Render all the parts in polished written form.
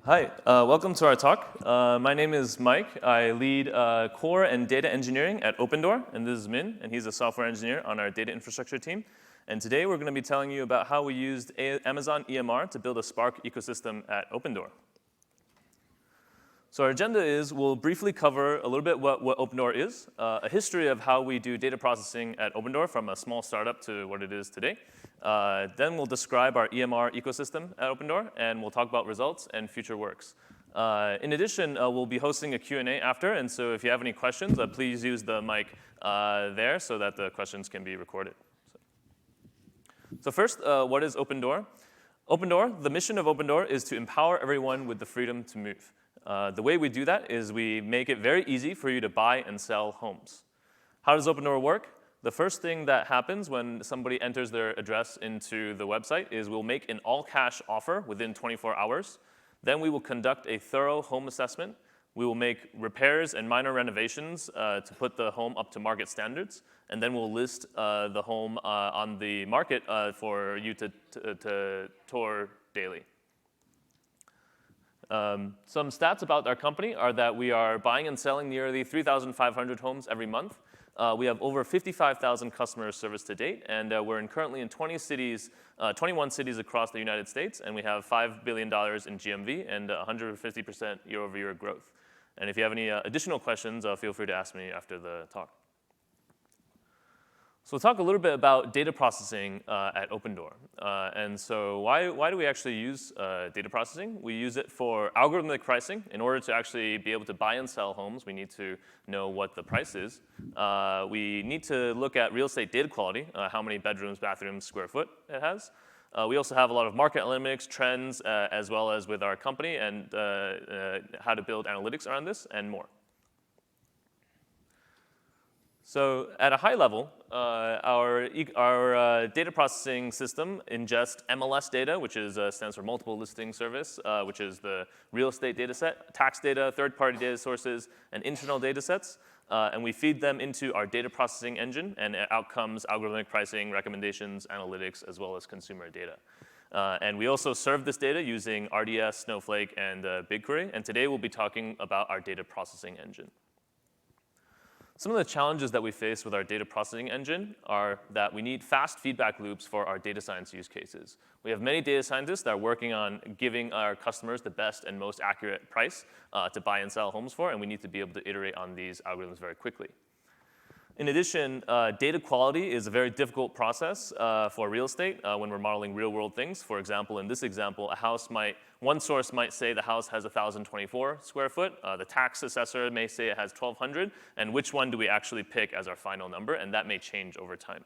Hi, welcome to our talk. My name is Mike. I lead core and data engineering at Opendoor, and this is Min, and he's a software engineer on our data infrastructure team. And today we're going to be telling you about how we used Amazon EMR to build a Spark ecosystem at Opendoor. So our agenda is we'll briefly cover a little bit what Opendoor is, a history of how we do data processing at Opendoor from a small startup to what it is today. Then we'll describe our EMR ecosystem at Opendoor, and we'll talk about results and future works. In addition, we'll be hosting a Q&A after, and so if you have any questions, please use the mic there so that the questions can be recorded. So first, what is Opendoor? Opendoor, the mission of Opendoor is to empower everyone with the freedom to move. The way we do that is we make it very easy for you to buy and sell homes. How does Opendoor work? The first thing that happens when somebody enters their address into the website is we'll make an all-cash offer within 24 hours. Then we will conduct a thorough home assessment. We will make repairs and minor renovations to put the home up to market standards. And then we'll list the home on the market for you to tour daily. Some stats about our company are that we are buying and selling nearly 3,500 homes every month. We have over 55,000 customers serviced to date, and we're currently in 21 cities across the United States, and we have $5 billion in GMV and 150% year-over-year growth. And if you have any additional questions, feel free to ask me after the talk. So we'll talk a little bit about data processing at Opendoor. And so why do we actually use data processing? We use it for algorithmic pricing. In order to actually be able to buy and sell homes, we need to know what the price is. We need to look at real estate data quality, how many bedrooms, bathrooms, square foot it has. We also have a lot of market analytics, trends, as well as with our company, and how to build analytics around this, and more. So at a high level, our data processing system ingests MLS data, which stands for Multiple Listing Service, which is the real estate data set, tax data, third-party data sources, and internal data sets. And we feed them into our data processing engine, and out comes algorithmic pricing, recommendations, analytics, as well as consumer data. And we also serve this data using RDS, Snowflake, and BigQuery. And today we'll be talking about our data processing engine. Some of the challenges that we face with our data processing engine are that we need fast feedback loops for our data science use cases. We have many data scientists that are working on giving our customers the best and most accurate price to buy and sell homes for, and we need to be able to iterate on these algorithms very quickly. In addition, data quality is a very difficult process for real estate when we're modeling real-world things. For example, in this example, one source might say the house has 1,024 square foot. The tax assessor may say it has 1,200. And which one do we actually pick as our final number? And that may change over time.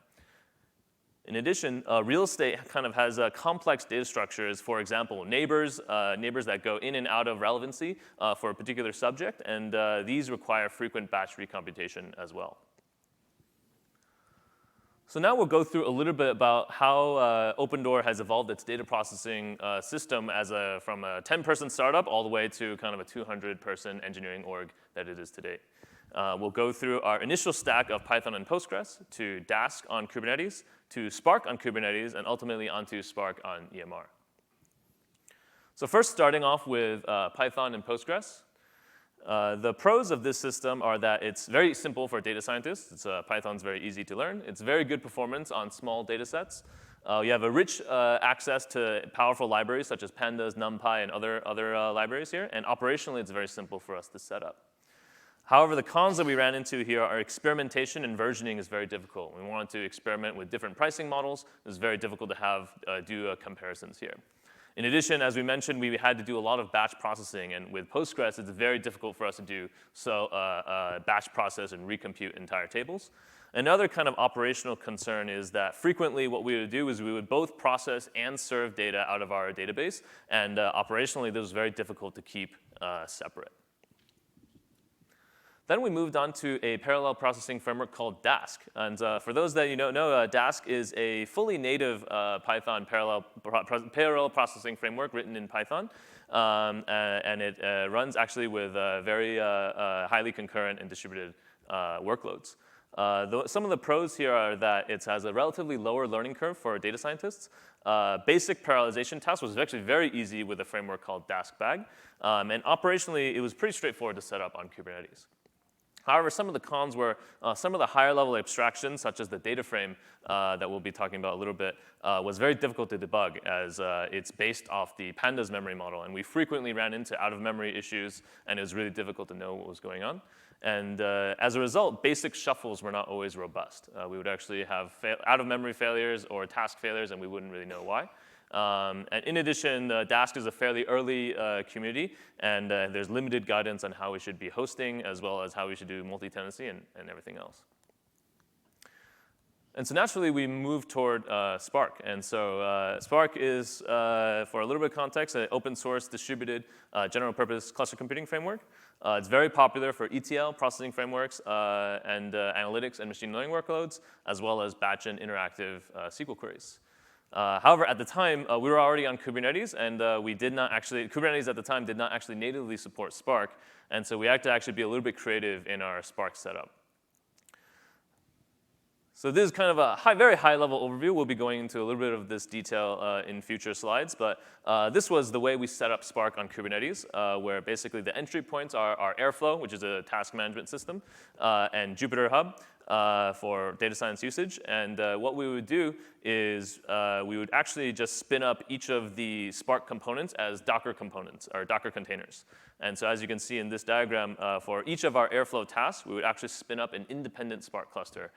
In addition, real estate kind of has complex data structures. For example, neighbors that go in and out of relevancy for a particular subject. And these require frequent batch recomputation as well. So now we'll go through a little bit about how Opendoor has evolved its data processing system from a 10-person startup all the way to kind of a 200-person engineering org that it is today. We'll go through our initial stack of Python and Postgres, to Dask on Kubernetes, to Spark on Kubernetes, and ultimately onto Spark on EMR. So first, starting off with Python and Postgres. The pros of this system are that it's very simple for data scientists. Python's very easy to learn. It's very good performance on small data sets. You have a rich access to powerful libraries such as Pandas, NumPy, and other libraries here. And operationally, it's very simple for us to set up. However, the cons that we ran into here are experimentation and versioning is very difficult. We wanted to experiment with different pricing models. It was very difficult to do comparisons here. In addition, as we mentioned, we had to do a lot of batch processing. And with Postgres, it's very difficult for us to do batch process and recompute entire tables. Another kind of operational concern is that frequently what we would do is we would both process and serve data out of our database. And operationally, this was very difficult to keep separate. Then we moved on to a parallel processing framework called Dask. And for those that you don't know, Dask is a fully native Python parallel processing framework written in Python. And it runs actually with very highly concurrent and distributed workloads. Some of the pros here are that it has a relatively lower learning curve for data scientists. Basic parallelization tasks was actually very easy with a framework called DaskBag. And operationally, it was pretty straightforward to set up on Kubernetes. However, some of the cons were some of the higher level abstractions, such as the data frame that we'll be talking about a little bit, was very difficult to debug as it's based off the pandas memory model. And we frequently ran into out-of-memory issues, and it was really difficult to know what was going on. And as a result, basic shuffles were not always robust. We would actually have out-of-memory failures or task failures, and we wouldn't really know why. And in addition, Dask is a fairly early community, and there's limited guidance on how we should be hosting, as well as how we should do multi-tenancy and everything else. And so naturally, we moved toward Spark. And so Spark is, for a little bit of context, an open source distributed general purpose cluster computing framework. It's very popular for ETL processing frameworks and analytics and machine learning workloads, as well as batch and interactive SQL queries. However, at the time, we were already on Kubernetes, and Kubernetes at the time did not actually natively support Spark, and so we had to actually be a little bit creative in our Spark setup. So this is kind of a very high-level overview. We'll be going into a little bit of this detail in future slides, but this was the way we set up Spark on Kubernetes, where basically the entry points are Airflow, which is a task management system, and Jupyter Hub for data science usage. And what we would do is we would actually just spin up each of the Spark components as Docker components, or Docker containers. And so as you can see in this diagram, for each of our Airflow tasks, we would actually spin up an independent Spark cluster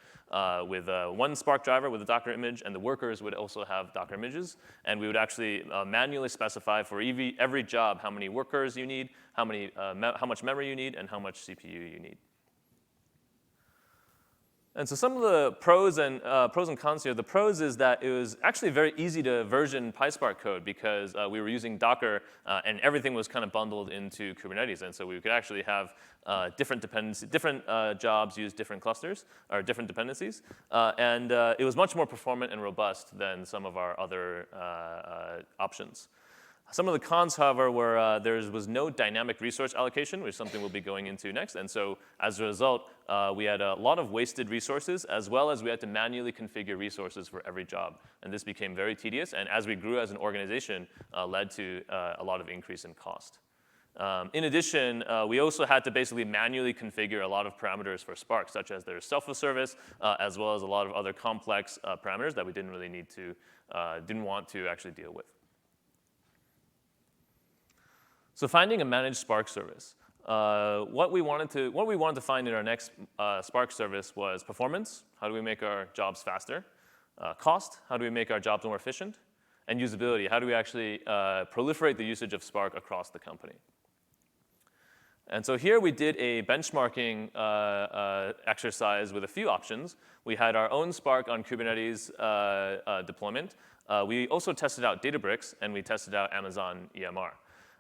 with one Spark driver with a Docker image, and the workers would also have Docker images. And we would actually manually specify for every job how many workers you need, how much memory you need, and how much CPU you need. And so some of the pros and cons here. The pros is that it was actually very easy to version PySpark code because we were using Docker and everything was kind of bundled into Kubernetes. And so we could actually have different jobs use different clusters or different dependencies. And it was much more performant and robust than some of our other options. Some of the cons, however, were there was no dynamic resource allocation, which is something we'll be going into next. And so as a result, we had a lot of wasted resources, as well as we had to manually configure resources for every job. And this became very tedious. And as we grew as an organization, led to a lot of increase in cost. In addition, we also had to basically manually configure a lot of parameters for Spark, such as their self-service, as well as a lot of other complex parameters that we didn't really didn't want to actually deal with. So finding a managed Spark service. What we wanted to find in our next Spark service was performance. How do we make our jobs faster? Cost. How do we make our jobs more efficient? And usability. How do we actually proliferate the usage of Spark across the company? And so here we did a benchmarking exercise with a few options. We had our own Spark on Kubernetes deployment. We also tested out Databricks, and we tested out Amazon EMR.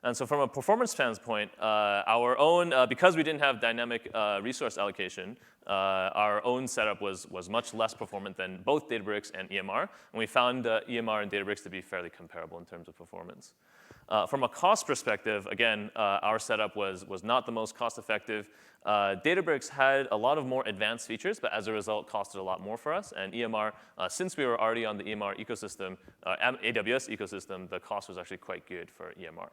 And so from a performance standpoint, our own, because we didn't have dynamic resource allocation, our own setup was much less performant than both Databricks and EMR. And we found EMR and Databricks to be fairly comparable in terms of performance. From a cost perspective, again, our setup was not the most cost effective. Databricks had a lot of more advanced features, but as a result, costed a lot more for us. And EMR, since we were already on the EMR ecosystem, AWS ecosystem, the cost was actually quite good for EMR.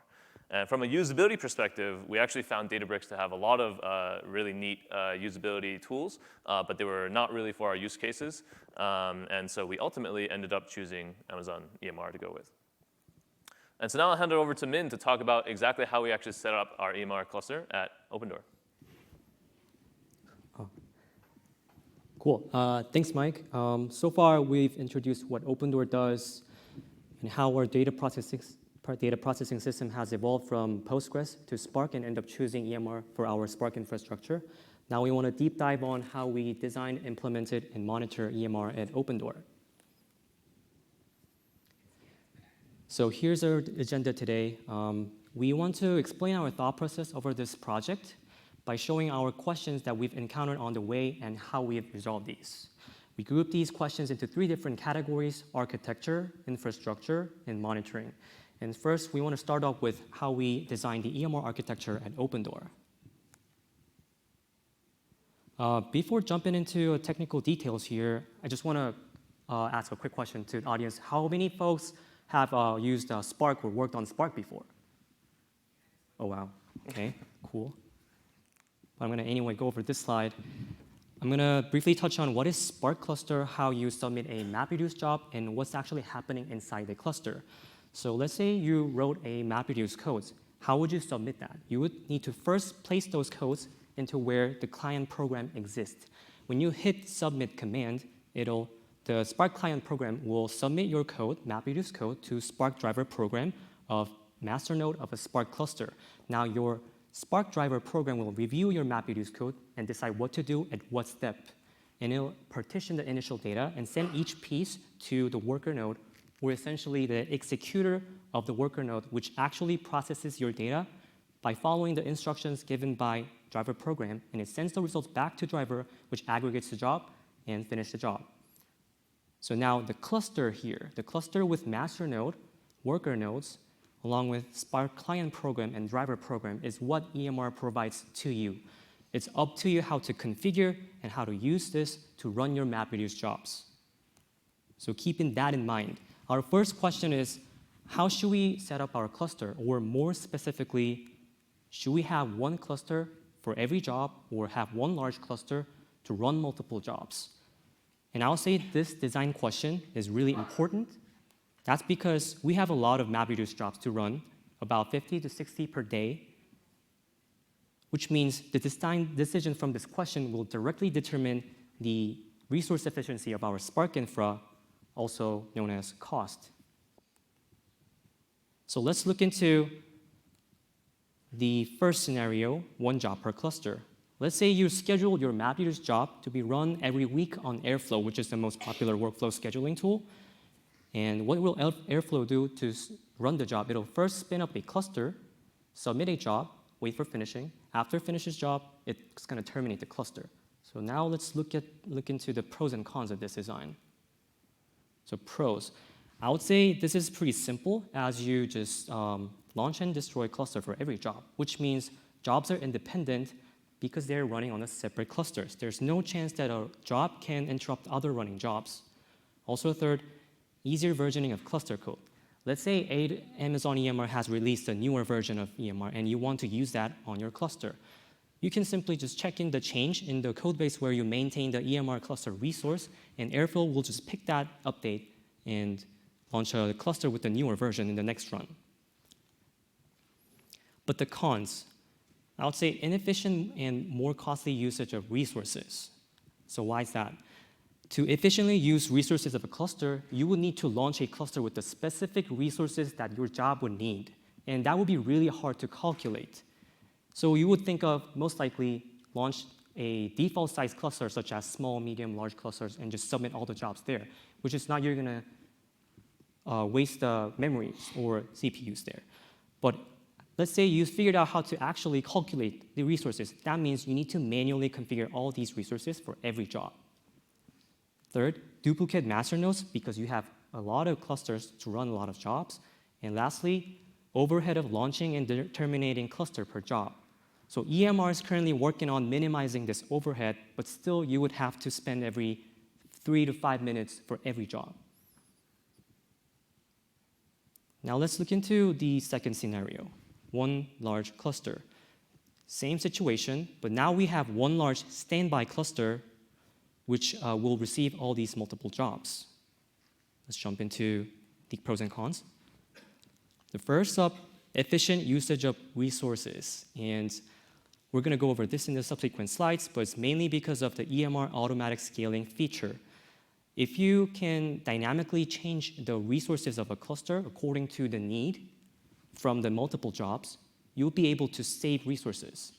And from a usability perspective, we actually found Databricks to have a lot of really neat usability tools, but they were not really for our use cases. And so we ultimately ended up choosing Amazon EMR to go with. And so now I'll hand it over to Min to talk about exactly how we actually set up our EMR cluster at Opendoor. Oh. Cool. Thanks, Mike. So far, we've introduced what Opendoor does and how our data processing system has evolved from Postgres to Spark and end up choosing EMR for our Spark infrastructure. Now we want to deep dive on how we design, implemented, and monitor EMR at Opendoor. So here's our agenda today. We want to explain our thought process over this project by showing our questions that we've encountered on the way and how we have resolved these. We group these questions into 3 different categories: architecture, infrastructure, and monitoring. And first, we want to start off with how we design the EMR architecture at Opendoor. Before jumping into technical details here, I just want to ask a quick question to the audience. How many folks have used Spark or worked on Spark before? Oh, wow. OK, cool. But I'm going to anyway go over this slide. I'm going to briefly touch on what is Spark cluster, how you submit a MapReduce job, and what's actually happening inside the cluster. So let's say you wrote a MapReduce code. How would you submit that? You would need to first place those codes into where the client program exists. When you hit submit command, the Spark client program will submit your code, MapReduce code, to Spark driver program of master node of a Spark cluster. Now your Spark driver program will review your MapReduce code and decide what to do at what step. And it'll partition the initial data and send each piece to the worker node, or essentially the executor of the worker node, which actually processes your data by following the instructions given by driver program, and it sends the results back to driver, which aggregates the job and finishes the job. So now the cluster here, the cluster with master node, worker nodes, along with Spark client program and driver program is what EMR provides to you. It's up to you how to configure and how to use this to run your MapReduce jobs. So keeping that in mind, our first question is, how should we set up our cluster? Or more specifically, should we have one cluster for every job or have one large cluster to run multiple jobs? And I'll say this design question is really important. That's because we have a lot of MapReduce jobs to run, about 50 to 60 per day, which means the design decision from this question will directly determine the resource efficiency of our Spark infra, also known as cost. So let's look into the first scenario, one job per cluster. Let's say you schedule your MapReduce job to be run every week on Airflow, which is the most popular workflow scheduling tool. And what will Airflow do to run the job? It'll first spin up a cluster, submit a job, wait for finishing. After it finishes job, it's going to terminate the cluster. So now let's look into the pros and cons of this design. So pros. I would say this is pretty simple as you just launch and destroy cluster for every job, which means jobs are independent because they're running on a separate clusters. There's no chance that a job can interrupt other running jobs. Also third, easier versioning of cluster code. Let's say Amazon EMR has released a newer version of EMR and you want to use that on your cluster. You can simply just check in the change in the code base where you maintain the EMR cluster resource, and Airflow will just pick that update and launch a cluster with the newer version in the next run. But the cons, I would say inefficient and more costly usage of resources. So why is that? To efficiently use resources of a cluster, you would need to launch a cluster with the specific resources that your job would need. And that would be really hard to calculate. So you would think of, most likely, launch a default size cluster, such as small, medium, large clusters, and just submit all the jobs there, which is not you're going to waste the memories or CPUs there. But let's say you figured out how to actually calculate the resources. That means you need to manually configure all these resources for every job. Third, duplicate master nodes because you have a lot of clusters to run a lot of jobs. And lastly, overhead of launching and terminating cluster per job. So EMR is currently working on minimizing this overhead, but still you would have to spend every 3 to 5 minutes for every job. Now let's look into the second scenario, one large cluster. Same situation, but now we have one large standby cluster which will receive all these multiple jobs. Let's jump into the pros and cons. The first up, efficient usage of resources. And we're going to go over this in the subsequent slides, but it's mainly because of the EMR automatic scaling feature. If you can dynamically change the resources of a cluster according to the need from the multiple jobs, you'll be able to save resources.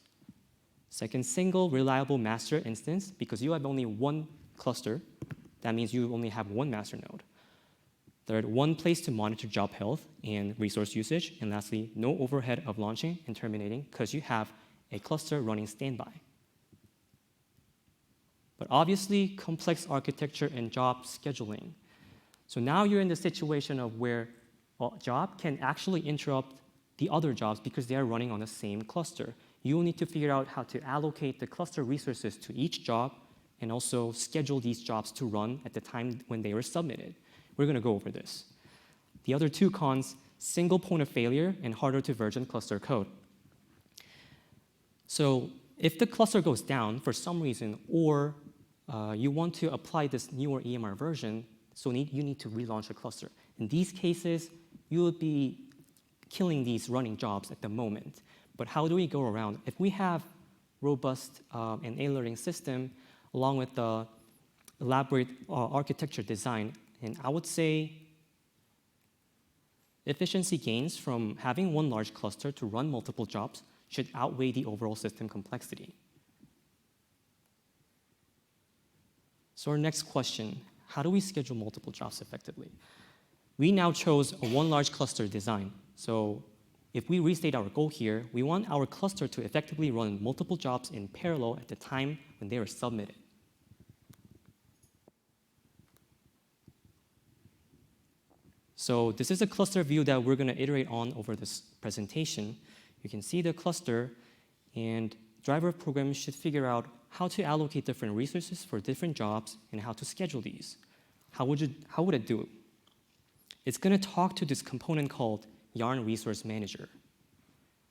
Second, single reliable master instance, because you have only one cluster. That means you only have one master node. Third, one place to monitor job health and resource usage. And lastly, no overhead of launching and terminating because you have a cluster running standby. But obviously, complex architecture and job scheduling. So now you're in the situation of where a job can actually interrupt the other jobs because they are running on the same cluster. you will need to figure out how to allocate the cluster resources to each job and also schedule these jobs to run at the time when they were submitted. We're going to go over this. The other two cons, single point of failure and harder to version cluster code. So if the cluster goes down for some reason, or you want to apply this newer EMR version, so you need to relaunch a cluster. In these cases, you will be killing these running jobs at the moment. But how do we go around? If we have robust and alerting system, along with the elaborate architecture design, and I would say efficiency gains from having one large cluster to run multiple jobs should outweigh the overall system complexity. So our next question, how do we schedule multiple jobs effectively? We now chose a one large cluster design. So if we restate our goal here, we want our cluster to effectively run multiple jobs in parallel at the time when they are submitted. So this is a cluster view that we're going to iterate on over this presentation. You can see the cluster, and driver program should figure out how to allocate different resources for different jobs and how to schedule these. How would it do it? It's going to talk to this component called Yarn Resource Manager.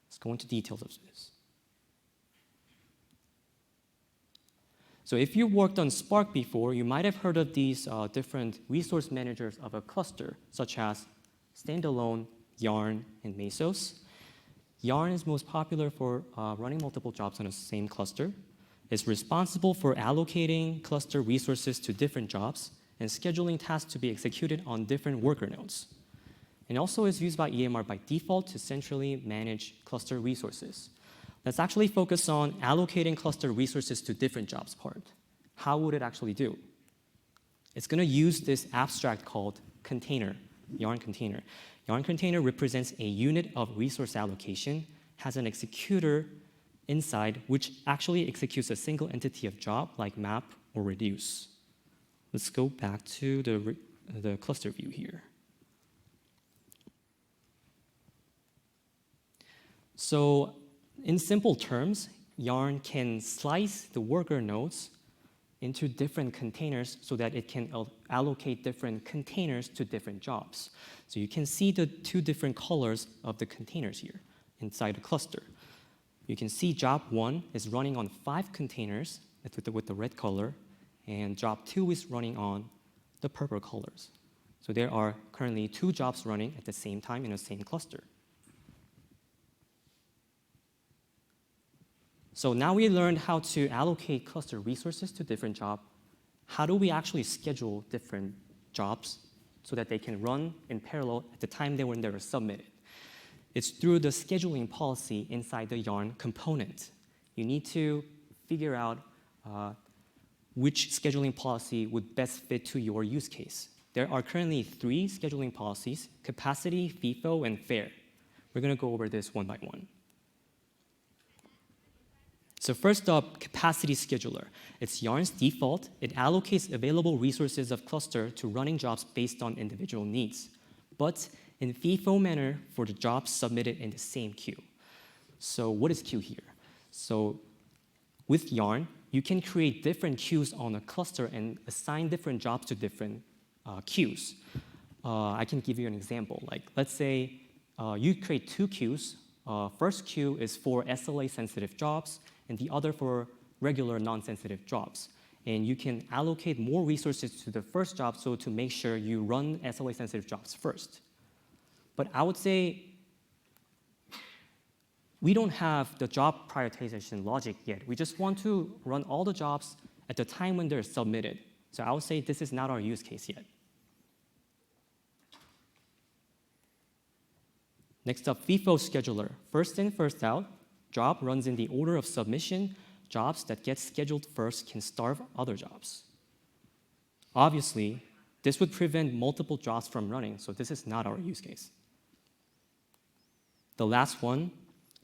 Let's go into details of this. So if you worked on Spark before, you might have heard of these different resource managers of a cluster, such as Standalone, Yarn, and Mesos. Yarn is most popular for running multiple jobs on the same cluster. It's responsible for allocating cluster resources to different jobs and scheduling tasks to be executed on different worker nodes. And also is used by EMR by default to centrally manage cluster resources. Let's actually focus on allocating cluster resources to different jobs part. How would it actually do? It's going to use this abstract called container, Yarn container. Yarn container represents a unit of resource allocation, has an executor inside which actually executes a single entity of job like map or reduce. Let's go back to the cluster view here. So in simple terms, Yarn can slice the worker nodes into different containers so that it can allocate different containers to different jobs. So you can see the two different colors of the containers here inside the cluster. You can see job 1 is running on 5 containers with the red color, and job 2 is running on the purple colors. So there are currently 2 jobs running at the same time in the same cluster. So now we learned how to allocate cluster resources to different jobs. How do we actually schedule different jobs so that they can run in parallel at the time when they were submitted? It's through the scheduling policy inside the Yarn component. You need to figure out which scheduling policy would best fit to your use case. There are currently 3 scheduling policies: capacity, Fifo, and fair. We're going to go over this one by one. So first up, capacity scheduler. It's Yarn's default. It allocates available resources of cluster to running jobs based on individual needs, but in Fifo manner for the jobs submitted in the same queue. So what is queue here? So with Yarn, you can create different queues on a cluster and assign different jobs to different queues. I can give you an example. Like, let's say you create 2 queues. First queue is for SLA-sensitive jobs, and the other for regular non-sensitive jobs. And you can allocate more resources to the first job so to make sure you run SLA-sensitive jobs first. But I would say we don't have the job prioritization logic yet. We just want to run all the jobs at the time when they're submitted. So I would say this is not our use case yet. Next up, Fifo Scheduler. First in, first out. Job runs in the order of submission. Jobs that get scheduled first can starve other jobs. Obviously, this would prevent multiple jobs from running, so this is not our use case. The last one,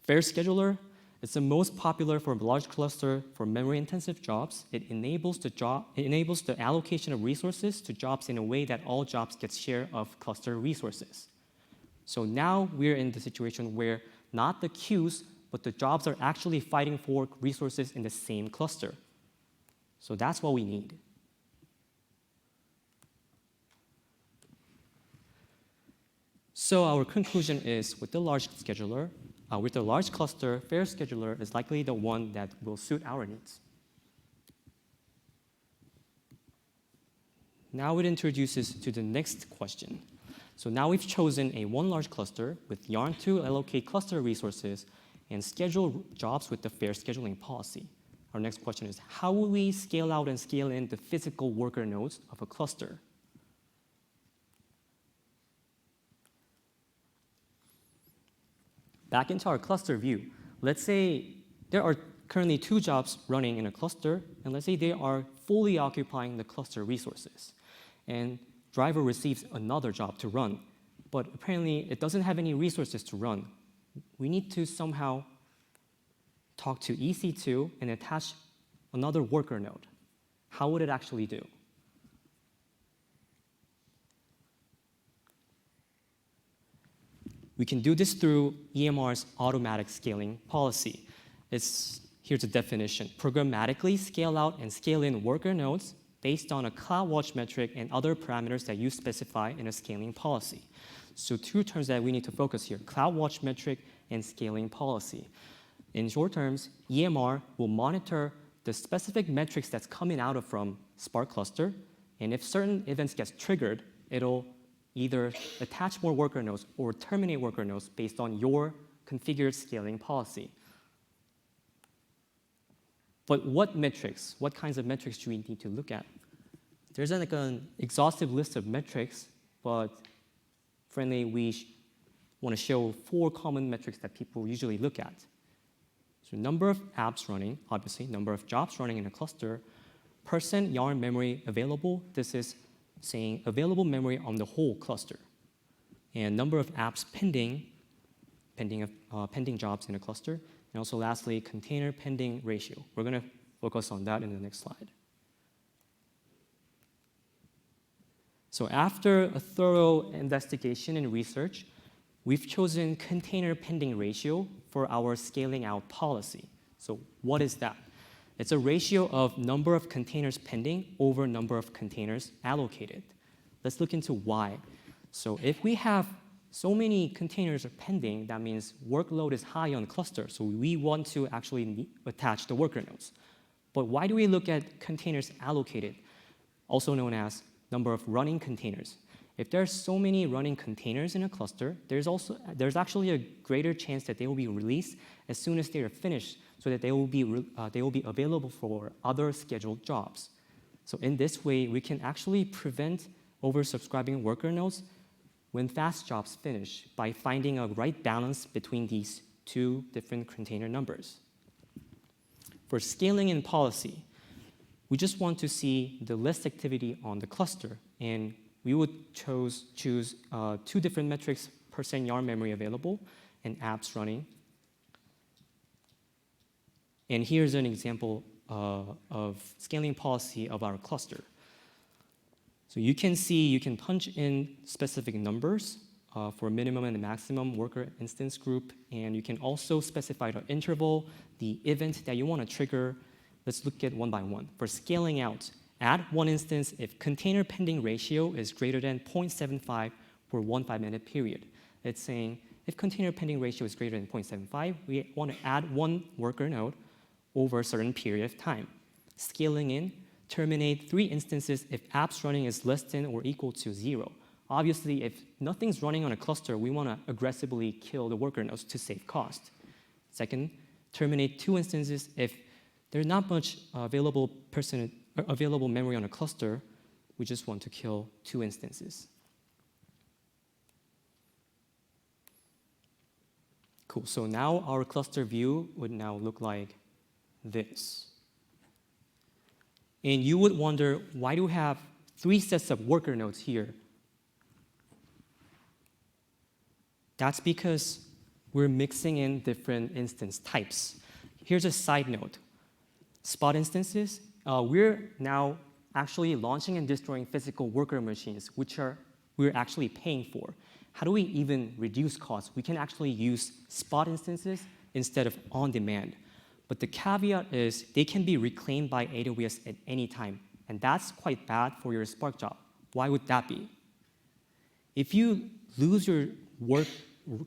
Fair Scheduler, is the most popular for large cluster for memory-intensive jobs. It enables the allocation of resources to jobs in a way that all jobs get share of cluster resources. So now we're in the situation where not the queues, but the jobs are actually fighting for resources in the same cluster. So that's what we need. So our conclusion is with the large scheduler, with the large cluster, fair scheduler is likely the one that will suit our needs. Now it introduces to the next question. So now we've chosen one large cluster with Yarn to allocate cluster resources and schedule jobs with the fair scheduling policy. Our next question is, how will we scale out and scale in the physical worker nodes of a cluster? Back into our cluster view, let's say there are currently 2 jobs running in a cluster, and let's say they are fully occupying the cluster resources. And driver receives another job to run, but apparently it doesn't have any resources to run. We need to somehow talk to EC2 and attach another worker node. How would it actually do? We can do this through EMR's automatic scaling policy. Here's a definition. Programmatically scale out and scale in worker nodes based on a CloudWatch metric and other parameters that you specify in a scaling policy. So 2 terms that we need to focus here, CloudWatch metric and scaling policy. In short terms, EMR will monitor the specific metrics that's coming out from Spark cluster, and if certain events get triggered, it'll either attach more worker nodes or terminate worker nodes based on your configured scaling policy. But what metrics, what kinds of metrics do we need to look at? There's like an exhaustive list of metrics, but frankly, we want to show 4 common metrics that people usually look at. So number of apps running, obviously, number of jobs running in a cluster, % yarn memory available, this is saying available memory on the whole cluster, and number of apps pending jobs in a cluster, and also lastly, container pending ratio. We're going to focus on that in the next slide. So after a thorough investigation and research, we've chosen container pending ratio for our scaling out policy. So what is that? It's a ratio of number of containers pending over number of containers allocated. Let's look into why. So if we have so many containers are pending, that means workload is high on the cluster, so we want to actually attach the worker nodes. But why do we look at containers allocated, also known as number of running containers? If there are so many running containers in a cluster, there's actually a greater chance that they will be released as soon as they are finished, so that they will be available for other scheduled jobs. So in this way, we can actually prevent oversubscribing worker nodes when fast jobs finish by finding a right balance between these 2 different container numbers. For scaling in policy, we just want to see the list activity on the cluster, and we would choose 2 different metrics, % yarn memory available and apps running. And here's an example of scaling policy of our cluster. So you can see, you can punch in specific numbers for minimum and maximum worker instance group, and you can also specify the interval, the event that you want to trigger. Let's look at one by one. For scaling out, add 1 instance if container pending ratio is greater than 0.75 for 1 5-minute period. It's saying if container pending ratio is greater than 0.75, we want to add 1 worker node over a certain period of time. Scaling in, terminate 3 instances if apps running is less than or equal to 0. Obviously, if nothing's running on a cluster, we want to aggressively kill the worker nodes to save cost. Second, terminate 2 instances if there's not much available memory on a cluster. We just want to kill 2 instances. Cool, so now our cluster view would now look like this. And you would wonder, why do we have 3 sets of worker nodes here? That's because we're mixing in different instance types. Here's a side note. Spot instances, we're now actually launching and destroying physical worker machines, which we're actually paying for. How do we even reduce costs? We can actually use spot instances instead of on demand. But the caveat is they can be reclaimed by AWS at any time, and that's quite bad for your Spark job. Why would that be? If you lose your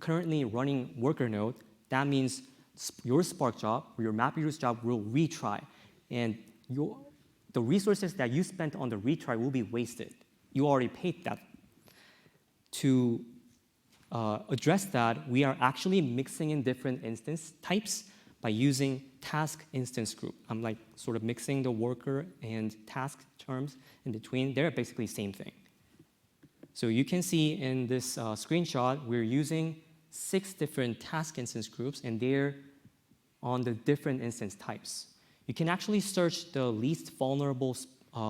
currently running worker node, that means your Spark job or your MapReduce job will retry, and the resources that you spent on the retry will be wasted. You already paid that. To address that, we are actually mixing in different instance types by using task instance group. I'm like sort of mixing the worker and task terms in between. They're basically the same thing. So you can see in this screenshot, we're using 6 different task instance groups, and they're on the different instance types. You can actually search the least vulnerable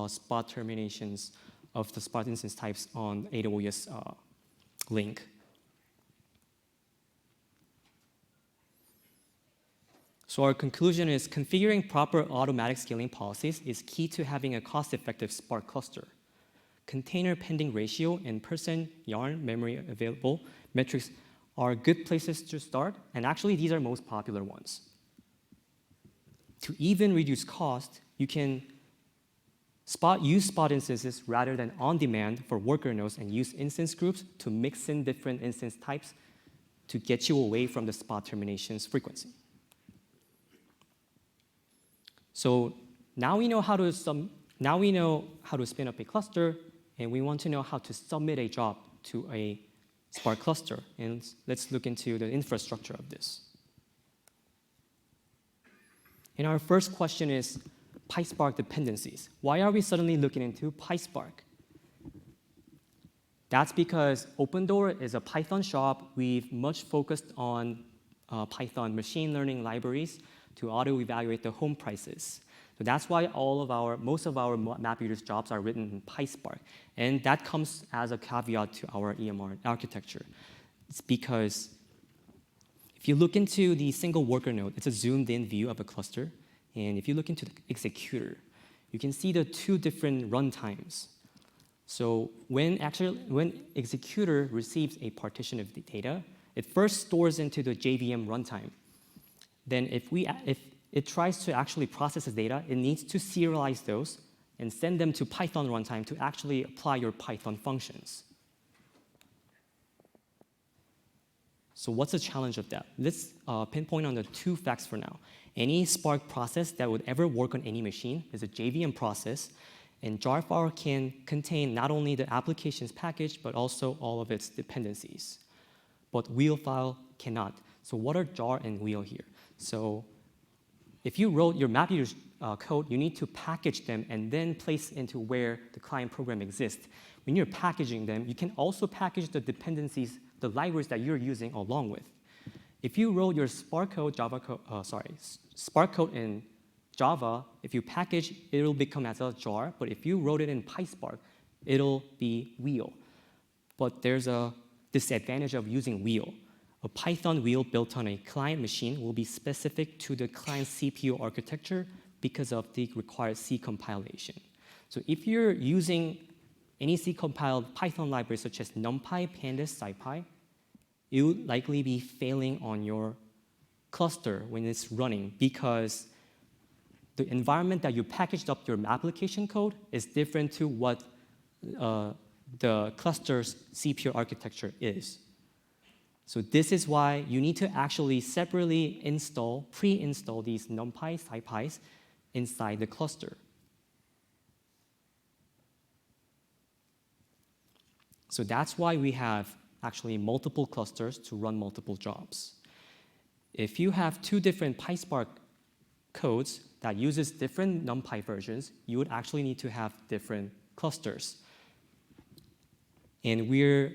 spot terminations of the spot instance types on AWS link. So our conclusion is configuring proper automatic scaling policies is key to having a cost-effective Spark cluster. Container pending ratio and percent yarn memory available metrics are good places to start, and actually these are most popular ones. To even reduce cost, you can use spot instances rather than on demand for worker nodes and use instance groups to mix in different instance types to get you away from the spot terminations frequency. So now we know how to spin up a cluster, and we want to know how to submit a job to a Spark cluster. And let's look into the infrastructure of this. And our first question is PySpark dependencies. Why are we suddenly looking into PySpark? That's because Opendoor is a Python shop. We've much focused on Python machine learning libraries to auto-evaluate the home prices. So that's why most of our MapReduce jobs are written in PySpark. And that comes as a caveat to our EMR architecture. It's because if you look into the single worker node, it's a zoomed-in view of a cluster. And if you look into the executor, you can see the 2 different runtimes. So when executor receives a partition of the data, it first stores into the JVM runtime. Then if it tries to actually process the data, it needs to serialize those and send them to Python runtime to actually apply your Python functions. So what's the challenge of that? Let's pinpoint on the 2 facts for now. Any Spark process that would ever work on any machine is a JVM process, and jar file can contain not only the applications package, but also all of its dependencies. But wheel file cannot. So what are jar and wheel here? So if you wrote your MapReduce code, you need to package them and then place into where the client program exists. When you're packaging them, you can also package the dependencies, the libraries that you're using along with. If you wrote your Spark code in Java, if you package, it'll become as a jar. But if you wrote it in PySpark, it'll be wheel. But there's a disadvantage of using wheel. A Python wheel built on a client machine will be specific to the client CPU architecture because of the required C compilation. So if you're using any C-compiled Python library such as NumPy, Pandas, SciPy, it would likely be failing on your cluster when it's running because the environment that you packaged up your application code is different to what the cluster's CPU architecture is. So this is why you need to actually separately pre-install these NumPy, SciPys inside the cluster. So that's why we have actually multiple clusters to run multiple jobs. If you have 2 different PySpark codes that uses different NumPy versions, you would actually need to have different clusters. And we're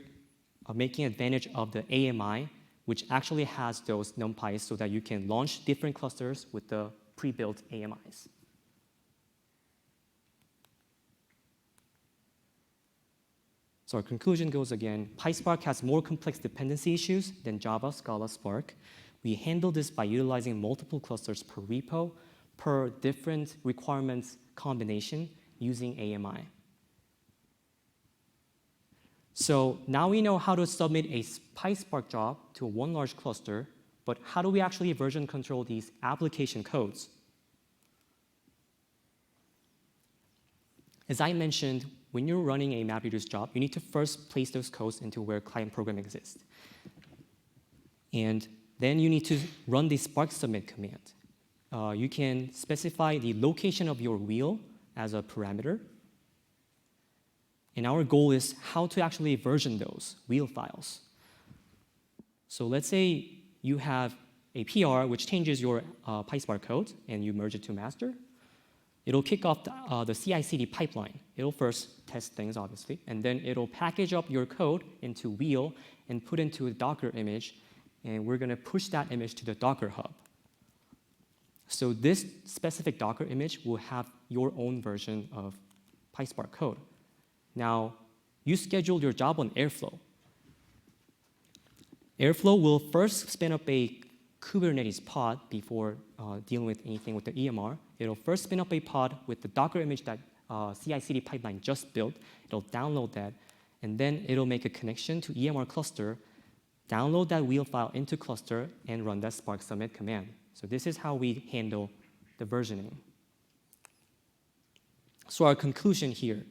making advantage of the AMI, which actually has those NumPys so that you can launch different clusters with the pre-built AMIs. So our conclusion goes again, PySpark has more complex dependency issues than Java, Scala, Spark. We handle this by utilizing multiple clusters per repo, per different requirements combination using AMI. So now we know how to submit a PySpark job to one large cluster But how do we actually version control these application codes? As I mentioned, when you're running a MapReduce job, you need to first place those codes into where client program exists. And then you need to run the Spark submit command. You can specify the location of your wheel as a parameter. And our goal is how to actually version those wheel files. So let's say you have a PR which changes your PySpark code and you merge it to master. It'll kick off the CI/CD pipeline. It'll first test things, obviously, and then it'll package up your code into wheel and put into a Docker image, and we're going to push that image to the Docker hub. So this specific Docker image will have your own version of PySpark code. Now, you scheduled your job on Airflow. Airflow will first spin up a Kubernetes pod before dealing with anything with the EMR. It'll first spin up a pod with the Docker image that CI/CD pipeline just built. It'll download that, and then it'll make a connection to EMR cluster, download that wheel file into cluster, and run that Spark submit command. So this is how we handle the versioning. So our conclusion here,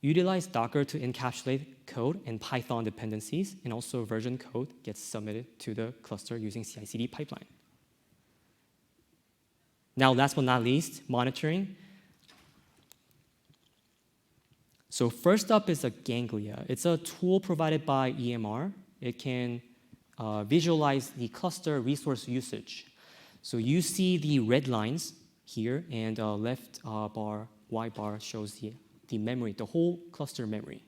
utilize Docker to encapsulate code and Python dependencies, and also version code gets submitted to the cluster using CI/CD pipeline. Now, last but not least, monitoring. So first up is a Ganglia. It's a tool provided by EMR. It can visualize the cluster resource usage. So you see the red lines here, and left bar, Y bar shows the memory, the whole cluster memory.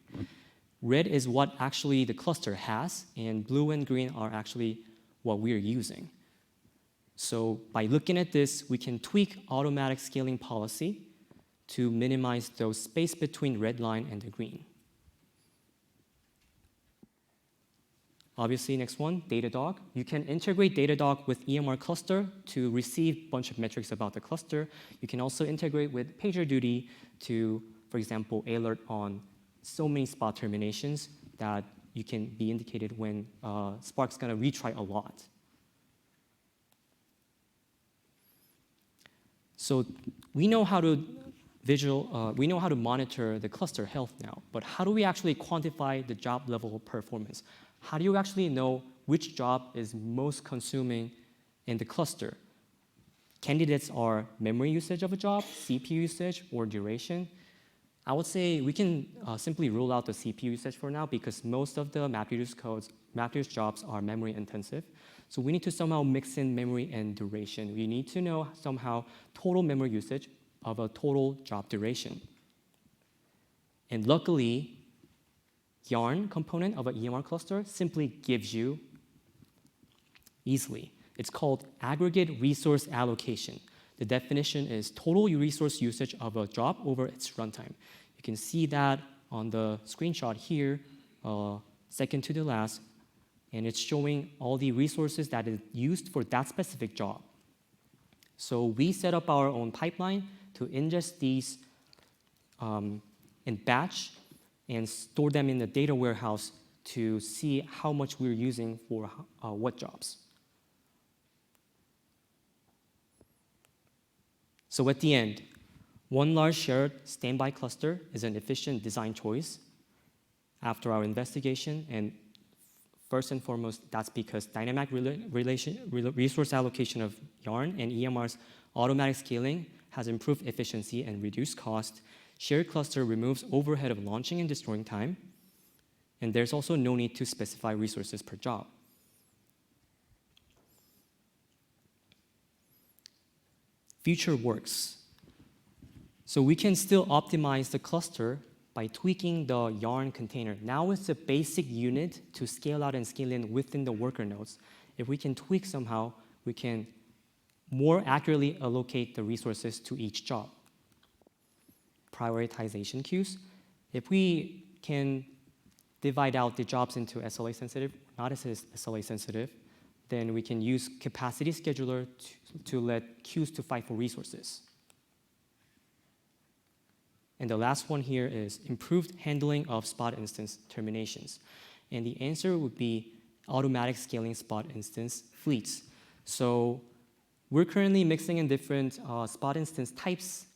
Red is what actually the cluster has, and blue and green are actually what we're using. So by looking at this, we can tweak automatic scaling policy to minimize those space between red line and the green. Obviously, next one, Datadog. You can integrate Datadog with EMR cluster to receive a bunch of metrics about the cluster. You can also integrate with PagerDuty to, for example, alert on so many spot terminations that you can be indicated when Spark's going to retry a lot. So we know how to monitor the cluster health now, but how do we actually quantify the job level performance? How do you actually know which job is most consuming in the cluster? Candidates are memory usage of a job, CPU usage, or duration. I would say we can simply rule out the CPU usage for now because most of the MapReduce jobs are memory intensive. So we need to somehow mix in memory and duration. We need to know somehow total memory usage of a total job duration. And luckily, Yarn component of an EMR cluster simply gives you easily. It's called Aggregate Resource Allocation. The definition is total resource usage of a job over its runtime. You can see that on the screenshot here, second to the last, and it's showing all the resources that is used for that specific job. So we set up our own pipeline to ingest these in batch and store them in the data warehouse to see how much we're using for what jobs. So at the end, one large shared standby cluster is an efficient design choice after our investigation, and first and foremost, that's because dynamic resource allocation of Yarn and EMR's automatic scaling has improved efficiency and reduced cost. Shared cluster removes overhead of launching and destroying time, and there's also no need to specify resources per job. Future works. So we can still optimize the cluster by tweaking the Yarn container. Now it's a basic unit to scale out and scale in within the worker nodes. If we can tweak somehow, we can more accurately allocate the resources to each job. Prioritization queues. If we can divide out the jobs into SLA sensitive, not SLA sensitive, then we can use capacity scheduler to let queues to fight for resources. And the last one here is improved handling of spot instance terminations. And the answer would be automatic scaling Spot instance fleets. So we're currently mixing in different Spot instance types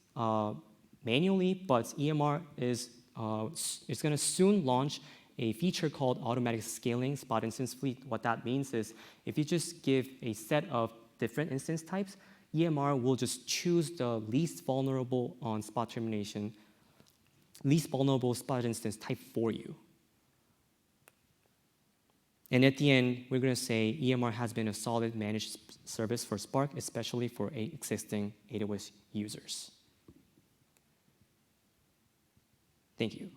manually, but EMR is going to soon launch a feature called automatic scaling Spot instance fleet. What that means is if you just give a set of different instance types, EMR will just choose the least vulnerable on Spot termination, least vulnerable Spot instance type for you. And at the end, we're going to say EMR has been a solid managed service for Spark, especially for existing AWS users. Thank you.